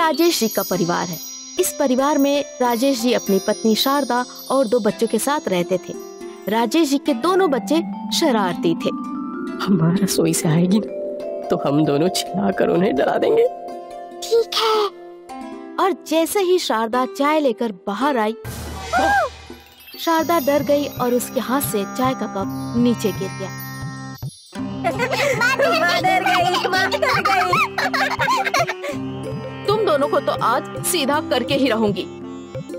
राजेश जी का परिवार है। इस परिवार में राजेश जी अपनी पत्नी शारदा और 2 बच्चों के साथ रहते थे। राजेश जी के दोनों बच्चे शरारती थे। हमारा रसोई से आएगी ना तो हम दोनों चिल्लाकर उन्हें डरा देंगे। ठीक है। और जैसे ही शारदा चाय लेकर बाहर आई, शारदा डर गई और उसके हाथ से चाय का कप नीचे गिर गया। माँ डर गई। तुम दोनों को तो आज सीधा करके ही रहूंगी।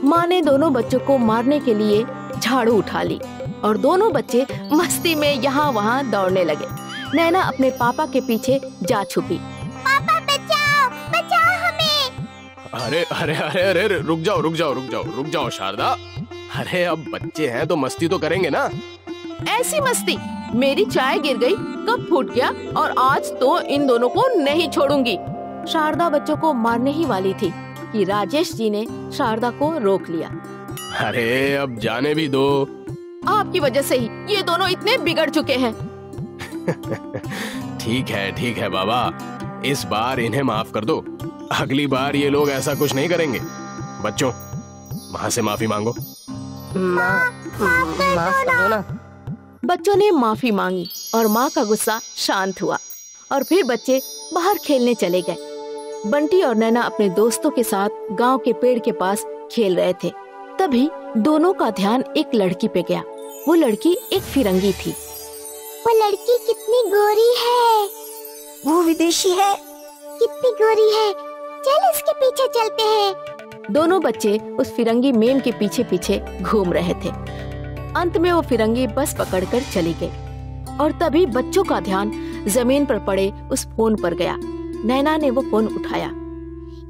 माँ ने दोनों बच्चों को मारने के लिए झाड़ू उठा ली और दोनों बच्चे मस्ती में यहाँ वहाँ दौड़ने लगे। नैना अपने पापा के पीछे जा छुपी। पापा बचाओ, बचाओ हमें। अरे अरे अरे अरे रुक जाओ शारदा। अरे अब बच्चे हैं तो मस्ती तो करेंगे ना। ऐसी मस्ती? मेरी चाय गिर गई, कप फूट गया और आज तो इन दोनों को नहीं छोड़ूंगी। शारदा बच्चों को मारने ही वाली थी कि राजेश जी ने शारदा को रोक लिया। अरे अब जाने भी दो। आपकी वजह से ही ये दोनों इतने बिगड़ चुके हैं। ठीक है बाबा, इस बार इन्हें माफ कर दो। अगली बार ये लोग ऐसा कुछ नहीं करेंगे। बच्चों, माँ से माफी मांगो। माफ करो ना। बच्चों ने माफी मांगी और माँ का गुस्सा शांत हुआ और फिर बच्चे बाहर खेलने चले गए। बंटी और नैना अपने दोस्तों के साथ गांव के पेड़ के पास खेल रहे थे। तभी दोनों का ध्यान एक लड़की पे गया। वो लड़की एक फिरंगी थी। वो लड़की कितनी गोरी है। वो विदेशी है। कितनी गोरी है। चल इसके पीछे चलते हैं। दोनों बच्चे उस फिरंगी मेम के पीछे पीछे घूम रहे थे। अंत में वो फिरंगी बस पकड़कर चली गई और तभी बच्चों का ध्यान जमीन पर पड़े उस फोन पर गया। नैना ने वो फोन उठाया।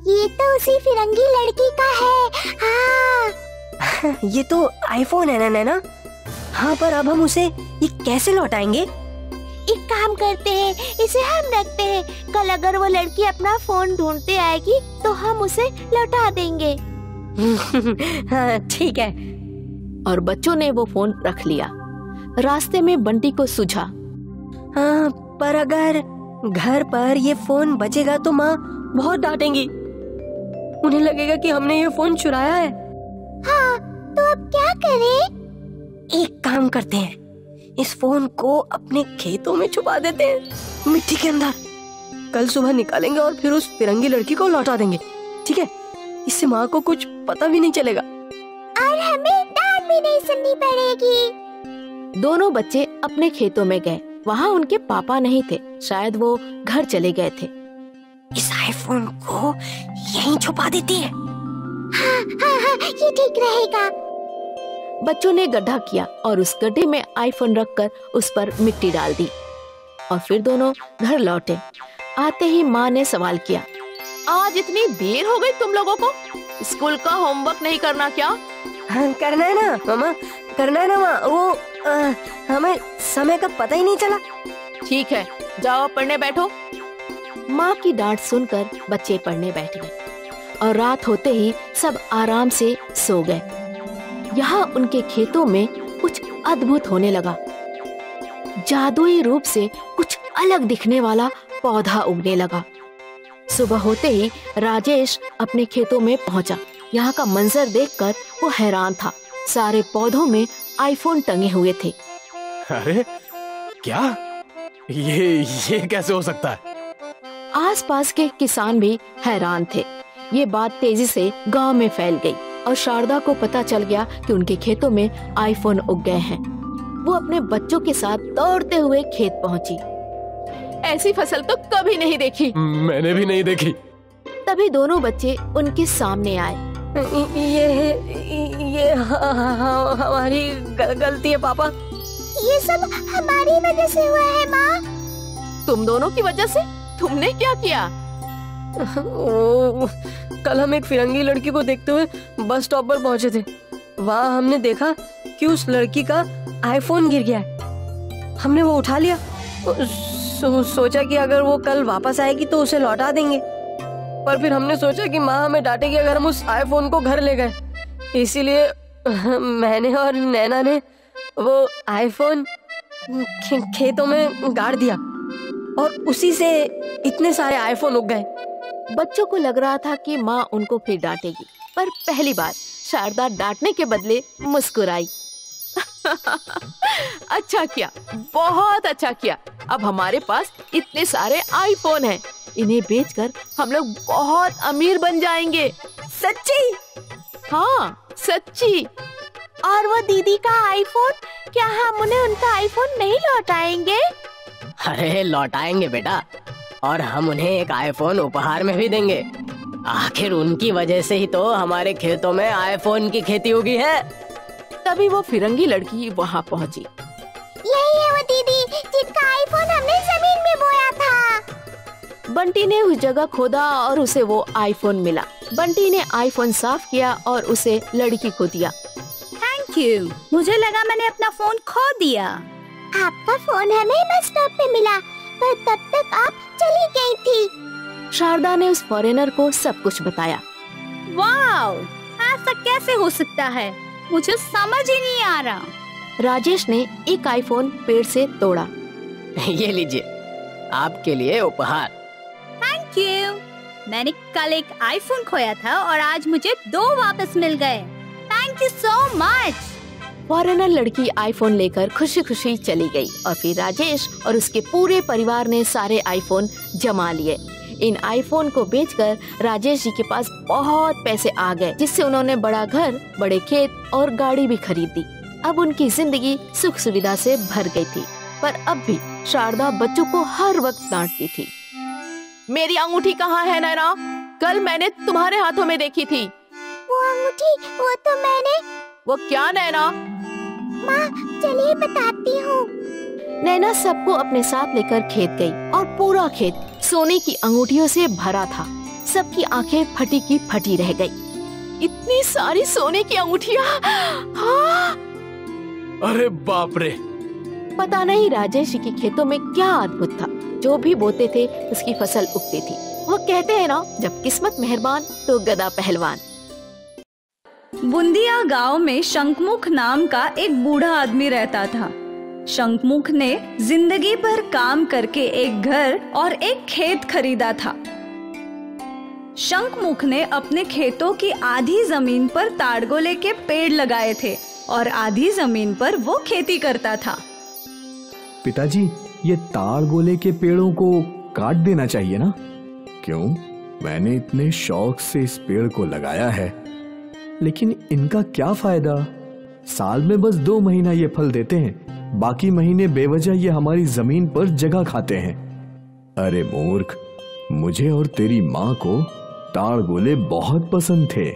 ये तो उसी फिरंगी लड़की का है। हाँ। ये तो आईफोन है ना नैना। हाँ, पर अब हम उसे ये कैसे लौटाएंगे? एक काम करते हैं, इसे हम रखते हैं। कल अगर वो लड़की अपना फोन ढूंढते आएगी तो हम उसे लौटा देंगे। हाँ, ठीक है। और बच्चों ने वो फोन रख लिया। रास्ते में बंटी को सूझा, हाँ, पर अगर घर पर ये फोन बचेगा तो माँ बहुत डांटेंगी। उन्हें लगेगा कि हमने ये फोन चुराया है। हाँ, तो अब क्या करें? एक काम करते हैं, इस फोन को अपने खेतों में छुपा देते हैं, मिट्टी के अंदर। कल सुबह निकालेंगे और फिर उस फिरंगी लड़की को लौटा देंगे। ठीक है? इससे माँ को कुछ पता भी नहीं चलेगा और हमें डांट भी नहीं सुननी पड़ेगी। दोनों बच्चे अपने खेतों में गए। वहाँ उनके पापा नहीं थे, शायद वो घर चले गए थे। इस आईफोन को यहीं छुपा देते हैं। हाँ, ये ठीक रहेगा। बच्चों ने गड्ढा किया और उस गड्ढे में आईफोन रखकर उस पर मिट्टी डाल दी और फिर दोनों घर लौटे। आते ही माँ ने सवाल किया, आज इतनी देर हो गई तुम लोगों को? स्कूल का होमवर्क नहीं करना क्या? हाँ, करना है ना मामा, करना है ना माँ। वो हमें समय का पता ही नहीं चला। ठीक है, जाओ पढ़ने बैठो। माँ की डांट सुनकर बच्चे पढ़ने बैठ गए और रात होते ही सब आराम से सो गए। यहाँ उनके खेतों में कुछ अद्भुत होने लगा। जादुई रूप से कुछ अलग दिखने वाला पौधा उगने लगा। सुबह होते ही राजेश अपने खेतों में पहुंचा। यहाँ का मंजर देखकर वो हैरान था। सारे पौधों में आईफोन टंगे हुए थे। अरे क्या? ये कैसे हो सकता है? आसपास के किसान भी हैरान थे। ये बात तेजी से गांव में फैल गई और शारदा को पता चल गया कि उनके खेतों में आईफोन उग गए हैं। वो अपने बच्चों के साथ दौड़ते हुए खेत पहुंची। ऐसी फसल तो कभी नहीं देखी। मैंने भी नहीं देखी। तभी दोनों बच्चे उनके सामने आए। ये हमारी गलती है पापा। ये सब हमारी वजह से हुआ है माँ। तुम दोनों की वजह से? तुमने क्या किया? कल हम एक फिरंगी लड़की को देखते हुए बस स्टॉप पर पहुंचे थे। वहाँ हमने देखा कि उस लड़की का आईफोन गिर गया है। हमने वो उठा लिया। सोचा कि अगर वो कल वापस आएगी तो उसे लौटा देंगे। पर फिर हमने सोचा कि माँ हमें डांटेगी अगर हम उस आईफोन को घर ले गए। इसीलिए मैंने और नैना ने वो आईफोन खेतों में गाड़ दिया और उसी से इतने सारे आईफोन उग गए। बच्चों को लग रहा था कि माँ उनको फिर डांटेगी, पर पहली बार शारदा डांटने के बदले मुस्कुराई। अच्छा किया, बहुत अच्छा किया। अब हमारे पास इतने सारे आईफोन हैं, इन्हें बेचकर हम लोग बहुत अमीर बन जाएंगे। सच्ची? हाँ सच्ची। और वो दीदी का आईफोन, क्या हम उन्हें उनका आईफोन नहीं लौटाएंगे? अरे लौटाएंगे बेटा, और हम उन्हें एक आईफोन उपहार में भी देंगे। आखिर उनकी वजह से ही तो हमारे खेतों में आईफोन की खेती उगी है। तभी वो फिरंगी लड़की वहाँ पहुँची। यही है वो दीदी जिनका आईफोन हमने जमीन में बोया था। बंटी ने उस जगह खोदा और उसे वो आईफोन मिला। बंटी ने आईफोन साफ किया और उसे लड़की को दिया। थैंक यू, मुझे लगा मैंने अपना फोन खो दिया। आपका फोन हमें बस स्टॉप पे मिला, पर तब तक आप चली गई थी। शारदा ने उस फॉरेनर को सब कुछ बताया। वाओ, ऐसा कैसे हो सकता है? मुझे समझ ही नहीं आ रहा। राजेश ने एक आईफोन पेड़ से तोड़ा। ये लीजिए, आपके लिए उपहार। Thank you. मैंने कल एक आईफोन खोया था और आज मुझे 2 वापस मिल गए। Thank you so much. Foreigner लड़की आईफोन लेकर खुशी खुशी चली गई और फिर राजेश और उसके पूरे परिवार ने सारे आईफोन जमा लिए। इन आईफोन को बेचकर राजेश जी के पास बहुत पैसे आ गए, जिससे उन्होंने बड़ा घर, बड़े खेत और गाड़ी भी खरीद दी। अब उनकी जिंदगी सुख सुविधा से भर गई थी, पर अब भी शारदा बच्चों को हर वक्त डांटती थी। मेरी अंगूठी कहाँ है नैना? कल मैंने तुम्हारे हाथों में देखी थी। वो अंगूठी, वो तो मैंने। वो क्या नैना? माँ चलिए बताती हूँ। नैना सबको अपने साथ लेकर खेत गई और पूरा खेत सोने की अंगूठियों से भरा था। सबकी आंखें फटी की फटी रह गई। इतनी सारी सोने की अंगूठियाँ! हाँ! अरे बाप रे! पता नहीं राजेश जी के खेतों में क्या अद्भुत था, जो भी बोते थे उसकी फसल उगती थी। वो कहते हैं ना, जब किस्मत मेहरबान तो गदा पहलवान। बुंदिया गांव में शंखमुख नाम का एक बूढ़ा आदमी रहता था। शंखमुख ने जिंदगी भर काम करके एक घर और एक खेत खरीदा था। शंखमुख ने अपने खेतों की आधी जमीन पर ताड़गोले के पेड़ लगाए थे और आधी जमीन पर वो खेती करता था। पिताजी, ये ताड़गोले के पेड़ों को काट देना चाहिए ना? क्यों? मैंने इतने शौक से इस पेड़ को लगाया है, लेकिन इनका क्या फायदा? साल में बस 2 महीना ये फल देते हैं, बाकी महीने बेवजह ये हमारी जमीन पर जगह खाते हैं। अरे मूर्ख, मुझे और तेरी माँ को ताड़गोले बहुत पसंद थे,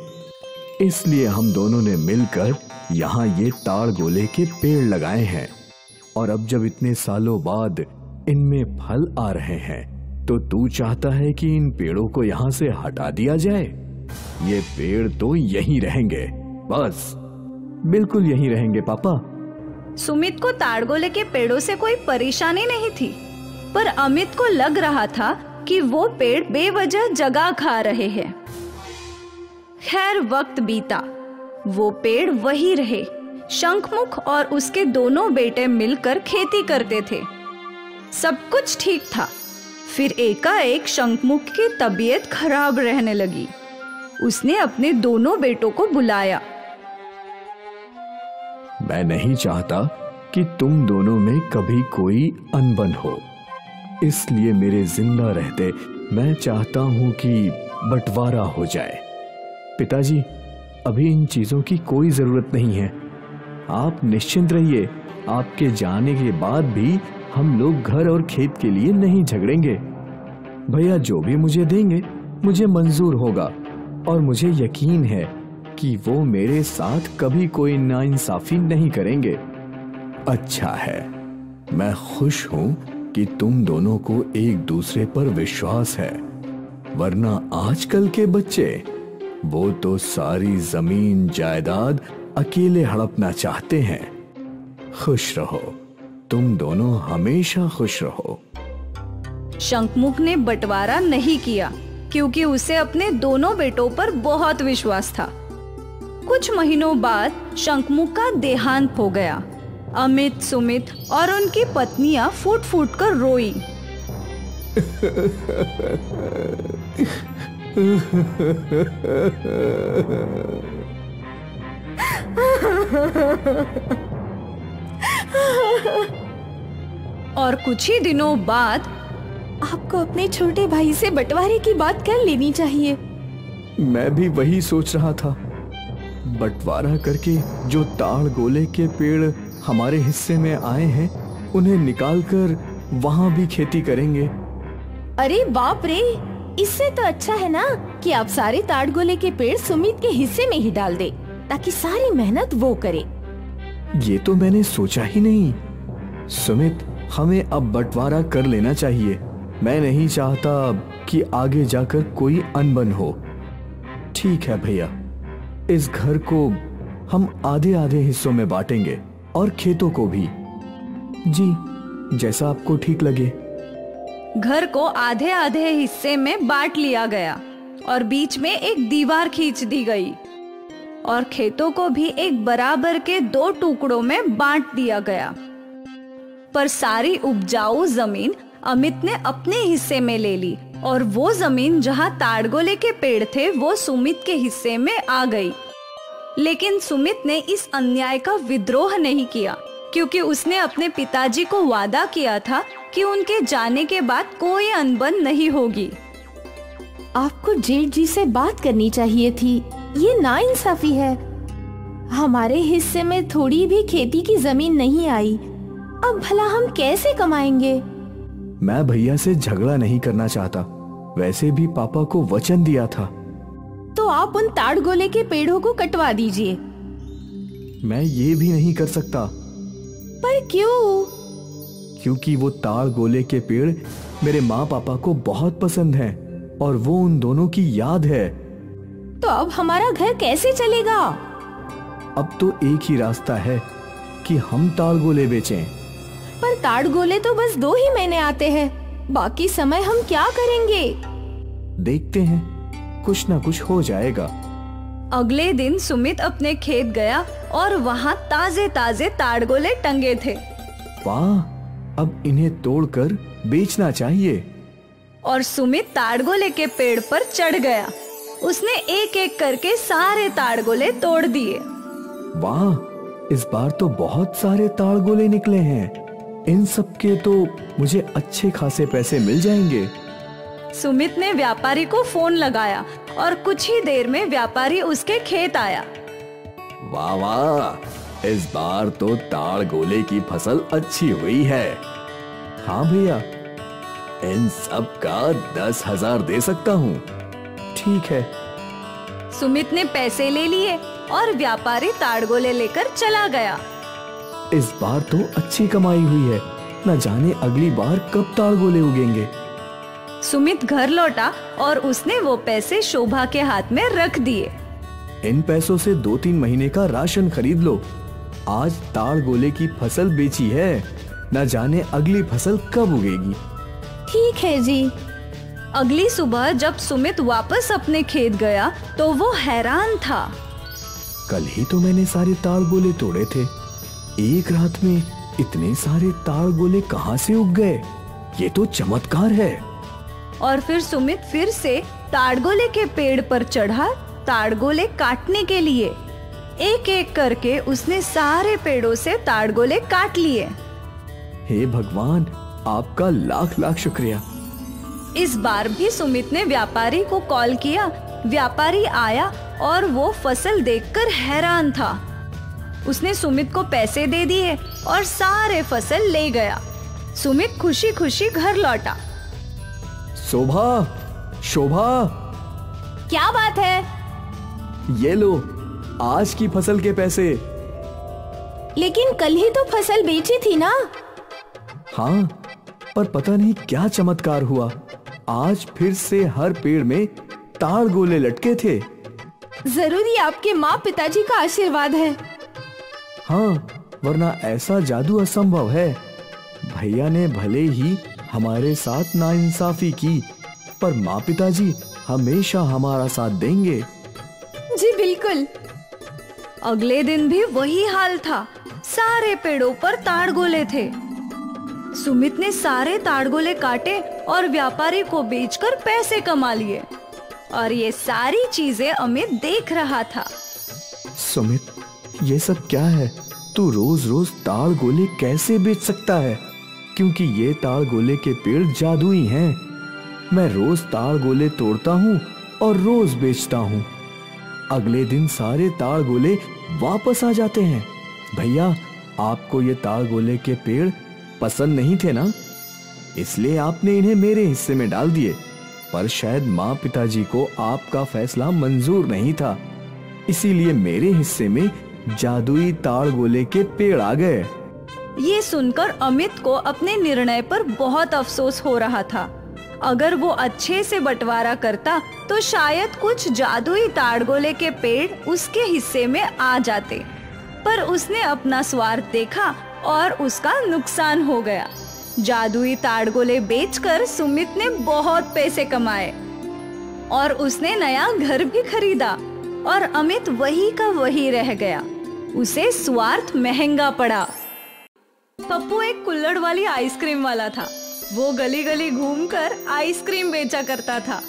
इसलिए हम दोनों ने मिलकर यहाँ ये ताड़गोले के पेड़ लगाए हैं। और अब जब इतने सालों बाद इनमें फल आ रहे हैं, तो तू चाहता है कि इन पेड़ों को यहाँ से हटा दिया जाए? ये पेड़ तो यहीं रहेंगे, बस बिल्कुल यहीं रहेंगे पापा। सुमित को ताड़गोले के पेड़ों से कोई परेशानी नहीं थी, पर अमित को लग रहा था कि वो पेड़ बेवजह जगह खा रहे हैं। खैर वक्त बीता, वो पेड़ वही रहे। शंखमुख और उसके दोनों बेटे मिलकर खेती करते थे। सब कुछ ठीक था। फिर एकाएक शंखमुख की तबीयत खराब रहने लगी। उसने अपने दोनों बेटों को बुलाया। मैं नहीं चाहता कि तुम दोनों में कभी कोई अनबन हो, इसलिए मेरे जिंदा रहते मैं चाहता हूं कि बंटवारा हो जाए। पिताजी, अभी इन चीजों की कोई जरूरत नहीं है। आप निश्चिंत रहिए, आपके जाने के बाद भी हम लोग घर और खेत के लिए नहीं झगड़ेंगे। भैया जो भी मुझे देंगे मुझे मंजूर होगा, और मुझे यकीन है कि वो मेरे साथ कभी कोई नाइंसाफी नहीं करेंगे। अच्छा है, मैं खुश हूं कि तुम दोनों को एक दूसरे पर विश्वास है, वरना आजकल के बच्चे वो तो सारी जमीन जायदाद अकेले हड़पना चाहते हैं। खुश रहो, तुम दोनों हमेशा खुश रहो। शंखमुख ने बंटवारा नहीं किया, क्योंकि उसे अपने दोनों बेटों पर बहुत विश्वास था। कुछ महीनों बाद शंखमुख का देहांत हो गया। अमित, सुमित और उनकी पत्नियां फूट फूट कर रोई। और कुछ ही दिनों बाद आपको अपने छोटे भाई से बंटवारे की बात कर लेनी चाहिए। मैं भी वही सोच रहा था। बंटवारा करके जो ताड़ गोले के पेड़ हमारे हिस्से में आए हैं उन्हें निकालकर वहां भी खेती करेंगे। अरे बाप रे, इससे तो अच्छा है ना कि आप सारे ताड़ गोले के पेड़ सुमित के हिस्से में ही डाल दे, ताकि सारी मेहनत वो करे। ये तो मैंने सोचा ही नहीं। सुमित, हमें अब बंटवारा कर लेना चाहिए। मैं नहीं चाहता कि आगे जाकर कोई अनबन हो। ठीक है भैया, इस घर को हम आधे आधे हिस्सों में बांटेंगे और खेतों को भी। जी, जैसा आपको ठीक लगे। घर को आधे आधे हिस्से में बांट लिया गया और बीच में एक दीवार खींच दी गई और खेतों को भी एक बराबर के 2 टुकड़ों में बांट दिया गया। पर सारी उपजाऊ जमीन अमित ने अपने हिस्से में ले ली और वो जमीन जहाँ ताड़गोले के पेड़ थे वो सुमित के हिस्से में आ गई। लेकिन सुमित ने इस अन्याय का विद्रोह नहीं किया, क्योंकि उसने अपने पिताजी को वादा किया था कि उनके जाने के बाद कोई अनबन नहीं होगी। आपको जेठ जी से बात करनी चाहिए थी। ये नाइंसाफी है। हमारे हिस्से में थोड़ी भी खेती की जमीन नहीं आई। अब भला हम कैसे कमाएंगे? मैं भैया से झगड़ा नहीं करना चाहता। वैसे भी पापा को वचन दिया था। तो आप उन ताड़ गोले के पेड़ों को कटवा दीजिए। मैं ये भी नहीं कर सकता। पर क्यों? क्योंकि वो ताड़ गोले के पेड़ मेरे माँ पापा को बहुत पसंद हैं और वो उन दोनों की याद है। तो अब हमारा घर कैसे चलेगा? अब तो एक ही रास्ता है कि हम ताड़ गोले बेचें। पर ताड़ गोले तो बस 2 ही महीने आते हैं। बाकी समय हम क्या करेंगे? देखते हैं, कुछ ना कुछ हो जाएगा। अगले दिन सुमित अपने खेत गया और वहाँ ताजे ताजे ताड़गोले टंगे थे। वाह, अब इन्हें तोड़कर बेचना चाहिए। और सुमित ताड़गोले के पेड़ पर चढ़ गया। उसने एक एक करके सारे ताड़गोले तोड़ दिए। वाह, इस बार तो बहुत सारे ताड़गोले निकले हैं। इन सब के तो मुझे अच्छे खासे पैसे मिल जाएंगे। सुमित ने व्यापारी को फोन लगाया और कुछ ही देर में व्यापारी उसके खेत आया। वाह वाह, इस बार तो ताड़गोले की फसल अच्छी हुई है। हाँ भैया, इन सब का 10,000 दे सकता हूँ। ठीक है। सुमित ने पैसे ले लिए और व्यापारी ताड़गोले लेकर चला गया। इस बार तो अच्छी कमाई हुई है। न जाने अगली बार कब ताड़गोले उगेंगे। सुमित घर लौटा और उसने वो पैसे शोभा के हाथ में रख दिए। इन पैसों से 2-3 महीने का राशन खरीद लो। आज ताड़गोले की फसल बेची है, न जाने अगली फसल कब उगेगी। ठीक है जी। अगली सुबह जब सुमित वापस अपने खेत गया तो वो हैरान था। कल ही तो मैंने सारे ताड़गोले तोड़े थे। एक रात में इतने सारे ताड़गोले कहाँ से उग गए? ये तो चमत्कार है। और फिर सुमित फिर से ताड़गोले के पेड़ पर चढ़ा ताड़गोले काटने के लिए। एक एक करके उसने सारे पेड़ों से ताड़गोले काट लिए। हे भगवान, आपका लाख लाख शुक्रिया। इस बार भी सुमित ने व्यापारी को कॉल किया। व्यापारी आया और वो फसल देखकर हैरान था। उसने सुमित को पैसे दे दिए और सारे फसल ले गया। सुमित खुशी खुशी घर लौटा। शोभा, शोभा, क्या बात है? ये लो आज की फसल के पैसे। लेकिन कल ही तो फसल बेची थी ना। हाँ, पर पता नहीं क्या चमत्कार हुआ। आज फिर से हर पेड़ में ताड़गोले लटके थे। जरूरी आपके माँ पिताजी का आशीर्वाद है। हाँ, वरना ऐसा जादू असंभव है। भैया ने भले ही हमारे साथ नाइंसाफी की, पर माँ पिताजी हमेशा हमारा साथ देंगे। जी बिल्कुल। अगले दिन भी वही हाल था। सारे पेड़ों पर ताड़गोले थे। सुमित ने सारे ताड़गोले काटे और व्यापारी को बेचकर पैसे कमा लिए। और ये सारी चीजें अमित देख रहा था। सुमित, ये सब क्या है? तू रोज रोज ताड़ गोले कैसे बेच सकता है? क्योंकि ये ताड़ गोले के पेड़ जादुई हैं। मैं रोज ताड़ गोले तोड़ता हूँ और रोज बेचता हूँ। अगले दिन सारे ताड़ गोले वापस आ जाते हैं। भैया, आपको ये ताड़ गोले के पेड़ पसंद नहीं थे ना, इसलिए आपने इन्हें मेरे हिस्से में डाल दिए। पर शायद माँ पिताजी को आपका फैसला मंजूर नहीं था, इसीलिए मेरे हिस्से में जादुई ताड़ गोले के पेड़ आ गए। ये सुनकर अमित को अपने निर्णय पर बहुत अफसोस हो रहा था। अगर वो अच्छे से बंटवारा करता तो शायद कुछ जादुई ताड़ गोले के पेड़ उसके हिस्से में आ जाते। पर उसने अपना स्वार्थ देखा और उसका नुकसान हो गया। जादुई ताड़ गोले बेचकर सुमित ने बहुत पैसे कमाए और उसने नया घर भी खरीदा। और अमित वही का वही रह गया। उसे स्वार्थ महंगा पड़ा। पप्पू एक कुल्हड़ वाली आइसक्रीम वाला था। वो गली गली घूमकर आइसक्रीम बेचा करता था।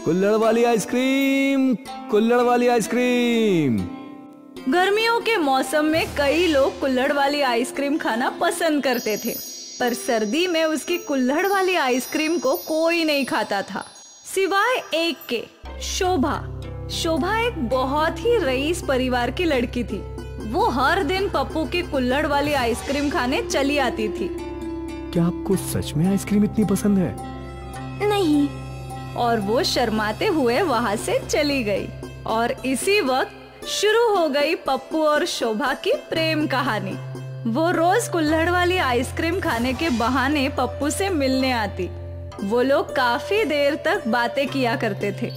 कुल्हड़ वाली आइसक्रीम, कुल्हड़ वाली आइसक्रीम। गर्मियों के मौसम में कई लोग कुल्हड़ वाली आइसक्रीम खाना पसंद करते थे, पर सर्दी में उसकी कुल्हड़ वाली आइसक्रीम को कोई नहीं खाता था, सिवाय एक के, शोभा। शोभा एक बहुत ही रईस परिवार की लड़की थी। वो हर दिन पप्पू की कुल्हड़ वाली आइसक्रीम खाने चली आती थी। क्या आपको सच में आइसक्रीम इतनी पसंद है? नहीं। और वो शर्माते हुए वहाँ से चली गई। और इसी वक्त शुरू हो गई पप्पू और शोभा की प्रेम कहानी। वो रोज कुल्हड़ वाली आइसक्रीम खाने के बहाने पप्पू से मिलने आती। वो लोग काफी देर तक बातें किया करते थे।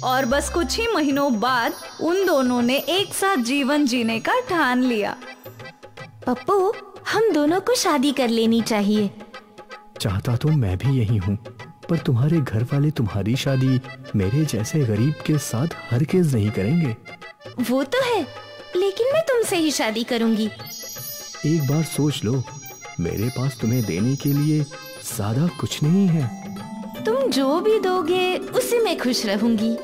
और बस कुछ ही महीनों बाद उन दोनों ने एक साथ जीवन जीने का ठान लिया। पप्पू, हम दोनों को शादी कर लेनी चाहिए। चाहता तो मैं भी यही हूँ, पर तुम्हारे घर वाले तुम्हारी शादी मेरे जैसे गरीब के साथ हरगिज़ नहीं करेंगे। वो तो है, लेकिन मैं तुमसे ही शादी करूंगी। एक बार सोच लो, मेरे पास तुम्हें देने के लिए ज्यादा कुछ नहीं है। तुम जो भी दोगे उससे मैं खुश रहूंगी।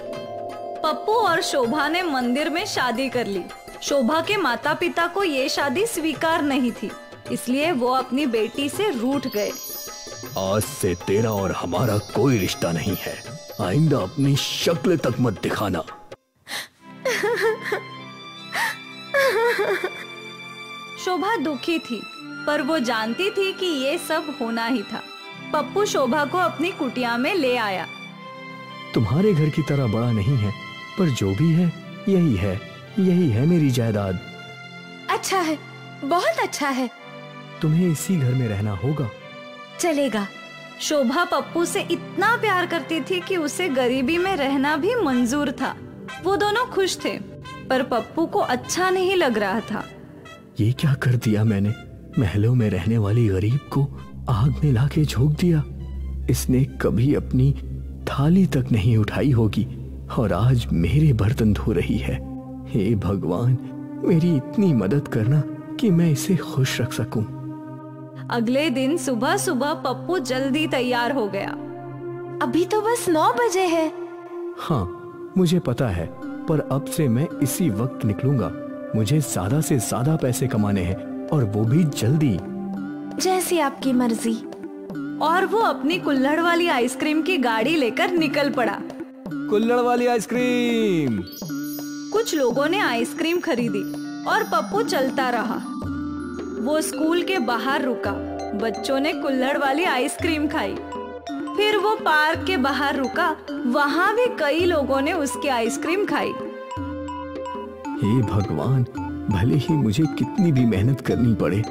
पप्पू और शोभा ने मंदिर में शादी कर ली। शोभा के माता पिता को ये शादी स्वीकार नहीं थी, इसलिए वो अपनी बेटी से रूठ गए। आज से तेरा और हमारा कोई रिश्ता नहीं है। आइंदा अपनी शक्ल तक मत दिखाना। शोभा दुखी थी, पर वो जानती थी कि ये सब होना ही था। पप्पू शोभा को अपनी कुटिया में ले आया। तुम्हारे घर की तरह बड़ा नहीं है, पर जो भी है यही है मेरी जायदाद। अच्छा है, बहुत अच्छा है। तुम्हें इसी घर में रहना होगा। चलेगा। शोभा पप्पू से इतना प्यार करती थी कि उसे गरीबी में रहना भी मंजूर था। वो दोनों खुश थे, पर पप्पू को अच्छा नहीं लग रहा था। ये क्या कर दिया मैंने? महलों में रहने वाली गरीब को आग में लाके झोंक दिया। इसने कभी अपनी थाली तक नहीं उठाई होगी और आज मेरे बर्तन धो रही है। हे भगवान, मेरी इतनी मदद करना कि मैं इसे खुश रख सकूं। अगले दिन सुबह सुबह पप्पू जल्दी तैयार हो गया। अभी तो बस 9 बजे है। हाँ, मुझे पता है, पर अब से मैं इसी वक्त निकलूंगा। मुझे ज्यादा से ज्यादा पैसे कमाने हैं, और वो भी जल्दी। जैसी आपकी मर्जी। और वो अपनी कुल्हड़ वाली आइसक्रीम की गाड़ी लेकर निकल पड़ा। कुल्हड़ वाली आइसक्रीम। कुछ लोगों ने आइसक्रीम खरीदी और पप्पू चलता रहा। वो स्कूल के बाहर रुका। बच्चों ने कुल्हड़ वाली आइसक्रीम खाई। फिर वो पार्क के बाहर रुका। वहाँ भी कई लोगों ने उसकी आइसक्रीम खाई। हे भगवान, भले ही मुझे कितनी भी मेहनत करनी पड़े,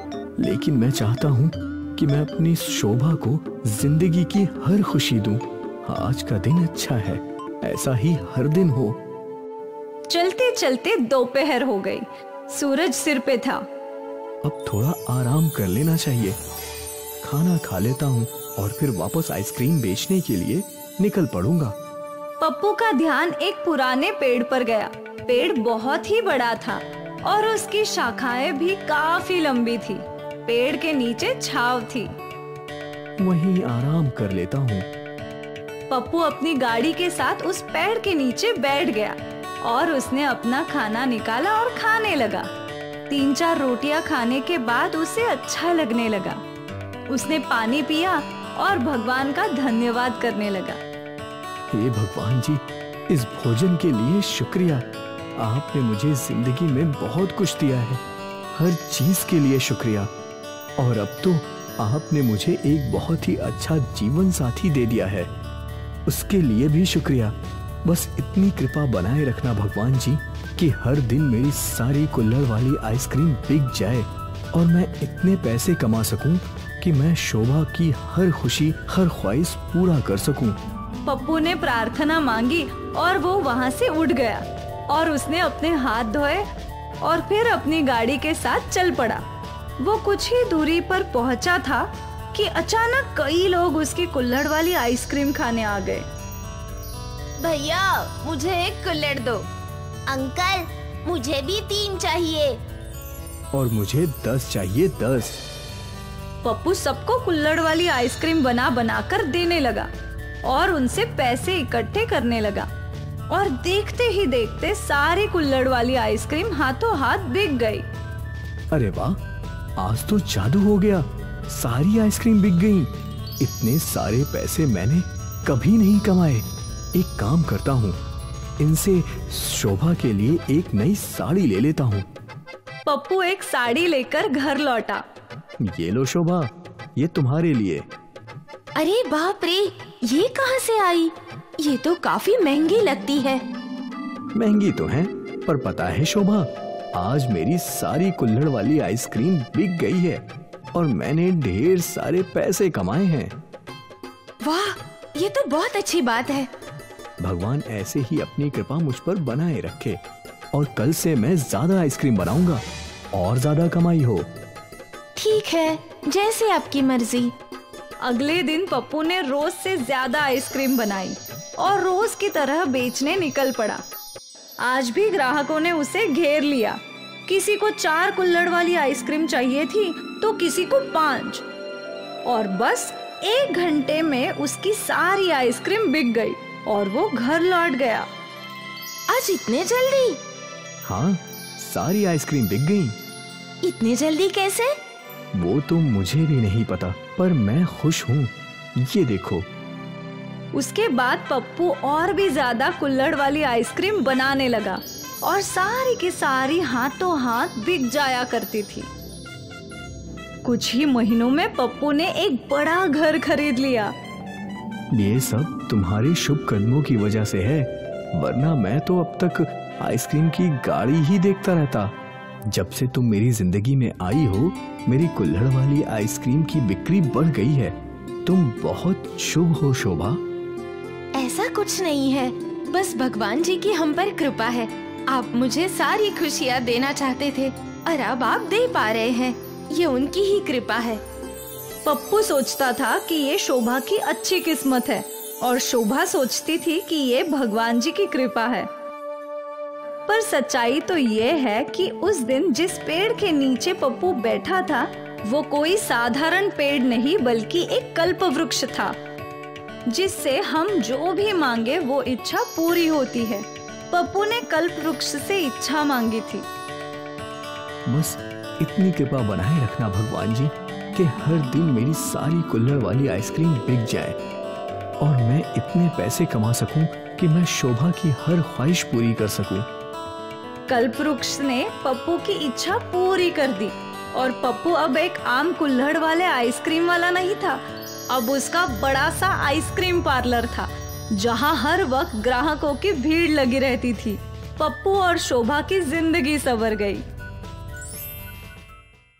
लेकिन मैं चाहता हूँ कि मैं अपनी शोभा को जिंदगी की हर खुशी दूं। आज का दिन अच्छा है, ऐसा ही हर दिन हो। चलते चलते दोपहर हो गई। सूरज सिर पे था। अब थोड़ा आराम कर लेना चाहिए। खाना खा लेता हूँ और फिर वापस आइसक्रीम बेचने के लिए निकल पड़ूंगा। पप्पू का ध्यान एक पुराने पेड़ पर गया। पेड़ बहुत ही बड़ा था और उसकी शाखाएं भी काफी लंबी थी। पेड़ के नीचे छांव थी। वहीं आराम कर लेता हूँ। पप्पू अपनी गाड़ी के साथ उस पेड़ के नीचे बैठ गया और उसने अपना खाना निकाला और खाने लगा। 3-4 रोटियां खाने के बाद उसे अच्छा लगने लगा। उसने पानी पिया और भगवान का धन्यवाद करने लगा। हे भगवान जी, इस भोजन के लिए शुक्रिया। आपने मुझे जिंदगी में बहुत कुछ दिया है, हर चीज के लिए शुक्रिया। और अब तो आपने मुझे एक बहुत ही अच्छा जीवन साथी दे दिया है, उसके लिए भी शुक्रिया। बस इतनी कृपा बनाए रखना भगवान जी कि हर दिन मेरी सारी कुल्हड़ वाली आइसक्रीम बिक जाए और मैं इतने पैसे कमा सकूं कि मैं शोभा की हर खुशी, हर ख्वाहिश पूरा कर सकूं। पप्पू ने प्रार्थना मांगी और वो वहाँ से उठ गया और उसने अपने हाथ धोए और फिर अपनी गाड़ी के साथ चल पड़ा। वो कुछ ही दूरी पर पहुँचा था कि अचानक कई लोग उसकी कुल्हड़ वाली आइसक्रीम खाने आ गए। भैया, मुझे एक कुल्हड़ दो। अंकल, मुझे भी 3 चाहिए। और मुझे 10 चाहिए, 10। पप्पू सबको कुल्हड़ वाली आइसक्रीम बना बना कर देने लगा और उनसे पैसे इकट्ठे करने लगा। और देखते ही देखते सारी कुल्हड़ वाली आइसक्रीम हाथों हाथ बिक गई। अरे वाह, आज तो जादू हो गया, सारी आइसक्रीम बिक गई। इतने सारे पैसे मैंने कभी नहीं कमाए। एक काम करता हूँ, इनसे शोभा के लिए एक नई साड़ी ले लेता हूँ। पप्पू एक साड़ी लेकर घर लौटा। ये लो शोभा, ये तुम्हारे लिए। अरे बाप रे, ये कहाँ से आई? ये तो काफी महंगी लगती है। महंगी तो है, पर पता है शोभा, आज मेरी सारी कुल्हड़ वाली आइसक्रीम बिक गई है और मैंने ढेर सारे पैसे कमाए हैं। वाह, ये तो बहुत अच्छी बात है। भगवान ऐसे ही अपनी कृपा मुझ पर बनाए रखे और कल से मैं ज्यादा आइसक्रीम बनाऊंगा और ज्यादा कमाई हो। ठीक है, जैसे आपकी मर्जी। अगले दिन पप्पू ने रोज से ज्यादा आइसक्रीम बनाई और रोज की तरह बेचने निकल पड़ा। आज भी ग्राहकों ने उसे घेर लिया। किसी को 4 कुल्हड़ वाली आइसक्रीम चाहिए थी तो किसी को 5। और बस 1 घंटे में उसकी सारी आइसक्रीम बिक गई और वो घर लौट गया। आज इतने जल्दी? हाँ, सारी आइसक्रीम बिक गई। इतने जल्दी कैसे? वो तो मुझे भी नहीं पता, पर मैं खुश हूँ। ये देखो। उसके बाद पप्पू और भी ज्यादा कुल्हड़ वाली आइसक्रीम बनाने लगा और सारी की सारी हाथों हाथ बिक जाया करती थी। कुछ ही महीनों में पप्पू ने एक बड़ा घर खरीद लिया। ये सब तुम्हारे शुभ कदमों की वजह से है, वरना मैं तो अब तक आइसक्रीम की गाड़ी ही देखता रहता। जब से तुम मेरी जिंदगी में आई हो, मेरी कुल्हड़ वाली आइसक्रीम की बिक्री बढ़ गई है। तुम बहुत शुभ हो शोभा। ऐसा कुछ नहीं है, बस भगवान जी की हम पर कृपा है। आप मुझे सारी खुशियाँ देना चाहते थे और अब आप दे पा रहे हैं, ये उनकी ही कृपा है। पप्पू सोचता था कि ये शोभा की अच्छी किस्मत है और शोभा सोचती थी कि ये भगवान जी की कृपा है। पर सच्चाई तो ये है कि उस दिन जिस पेड़ के नीचे पप्पू बैठा था वो कोई साधारण पेड़ नहीं बल्कि एक कल्प वृक्ष था, जिससे हम जो भी मांगे वो इच्छा पूरी होती है। पप्पू ने कल्प वृक्ष से इच्छा मांगी थी। बस इतनी कृपा बनाए रखना भगवान जी कि हर दिन मेरी सारी कुल्हड़ वाली आइसक्रीम बिक जाए और मैं इतने पैसे कमा सकूं कि मैं शोभा की हर ख्वाहिश पूरी कर सकूं। कल्प वृक्ष ने पप्पू की इच्छा पूरी कर दी और पप्पू अब एक आम कुल्हड़ वाले आइसक्रीम वाला नहीं था, अब उसका बड़ा सा आइसक्रीम पार्लर था जहां हर वक्त ग्राहकों की भीड़ लगी रहती थी। पप्पू और शोभा की जिंदगी संवर गई।